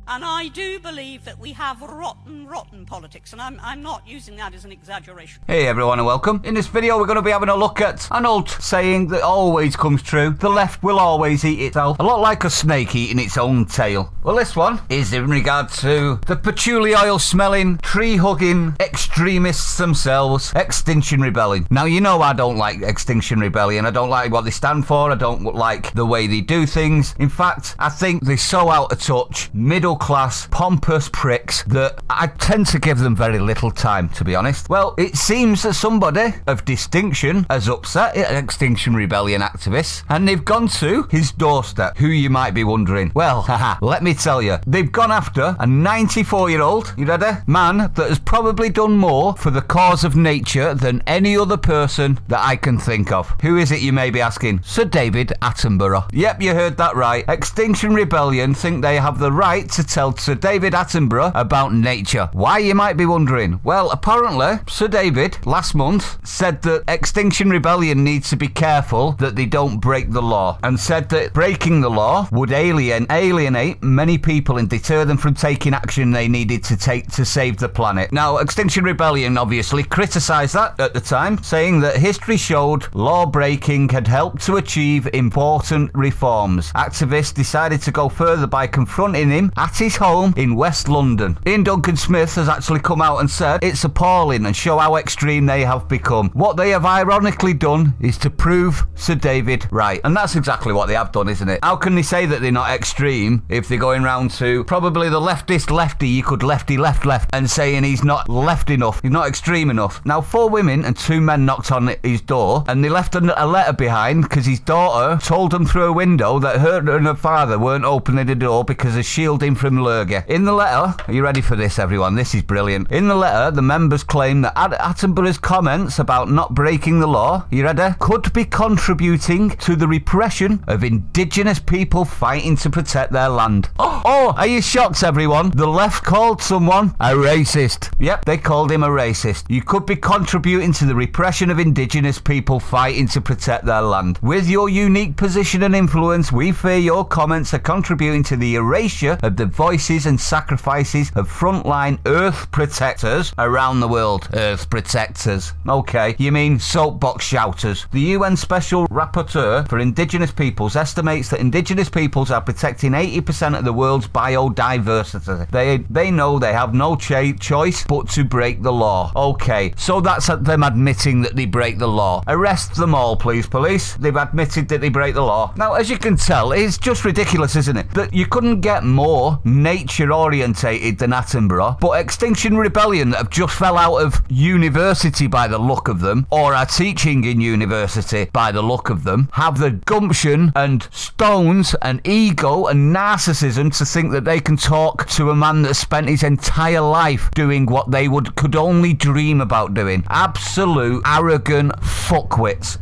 And I do believe that we have rotten politics, and I'm not using that as an exaggeration. Hey everyone and welcome. In this video we're going to be having a look at an old saying that always comes true. The left will always eat itself. A lot like a snake eating its own tail. Well, this one is in regard to the patchouli oil smelling, tree hugging extremists themselves, Extinction Rebellion. Now you know I don't like Extinction Rebellion. I don't like what they stand for. I don't like the way they do things. In fact, I think they're so out of touch, middle class, pompous pricks that I tend to give them very little time, to be honest. Well, it seems that somebody of distinction has upset Extinction Rebellion activists, and they've gone to his doorstep. Who you might be wondering? Well, haha, let me tell you, they've gone after a 94-year-old, you ready? Man that has probably done more for the cause of nature than any other person that I can think of. Who is it, you may be asking? Sir David Attenborough. Yep, you heard that right. Extinction Rebellion think they have the right to tell Sir David Attenborough about nature. Why, you might be wondering? Well, apparently, Sir David, last month, said that Extinction Rebellion needs to be careful that they don't break the law, and said that breaking the law would alienate many people and deter them from taking action they needed to take to save the planet. Now, Extinction Rebellion obviously criticised that at the time, saying that history showed law breaking had helped to achieve important reforms. Activists decided to go further by confronting him at his home in West London. Ian Duncan Smith has actually come out and said it's appalling and show how extreme they have become. What they have ironically done is to prove Sir David right. And that's exactly what they have done, isn't it? How can they say that they're not extreme if they're going round to probably the leftist lefty you could lefty left and saying he's not left enough, he's not extreme enough. Now, 4 women and 2 men knocked on his door, and they left a letter behind because his daughter told them through a window that her and her father weren't opening the door because of shielding from lurgy. In the letter, are you ready for this, everyone? This is brilliant. In the letter, the members claim that Attenborough's comments about not breaking the law, you ready, could be contributing to the repression of indigenous people fighting to protect their land. Oh, are you shocked, everyone? The left called someone a racist. Yep, they called him a racist. You could be contributing to the repression of indigenous people fighting to protect their land. With your unique position and influence, we fear your comments are contributing to the erasure of the voices and sacrifices of frontline Earth protectors around the world. Earth protectors. Okay, you mean soapbox shouters. The UN Special Rapporteur for Indigenous Peoples estimates that Indigenous peoples are protecting 80% of the world's biodiversity. They know they have no choice but to break the law. Okay, so that's them admitting that they break the law. Arrest them all, please, police. They've admitted that they break the law. Now, as you can tell, it's just ridiculous, isn't it? That you couldn't get more nature-orientated than Attenborough, but Extinction Rebellion that have just fell out of university by the look of them, or are teaching in university by the look of them, have the gumption and stones and ego and narcissism to think that they can talk to a man that spent his entire life doing what they could only dream about doing. Absolute arrogant fuckwits.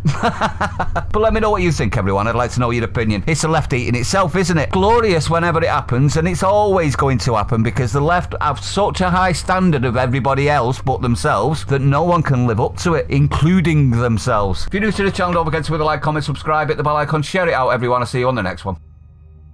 But let me know what you think, everyone. I'd like to know your opinion. It's the left eating itself, isn't it? Glorious whenever it happens, and it's always going to happen because the left have such a high standard of everybody else but themselves that no one can live up to it, including themselves. If you're new to the channel, don't forget to hit the like, comment, subscribe, hit the bell icon, share it out, everyone. I'll see you on the next one.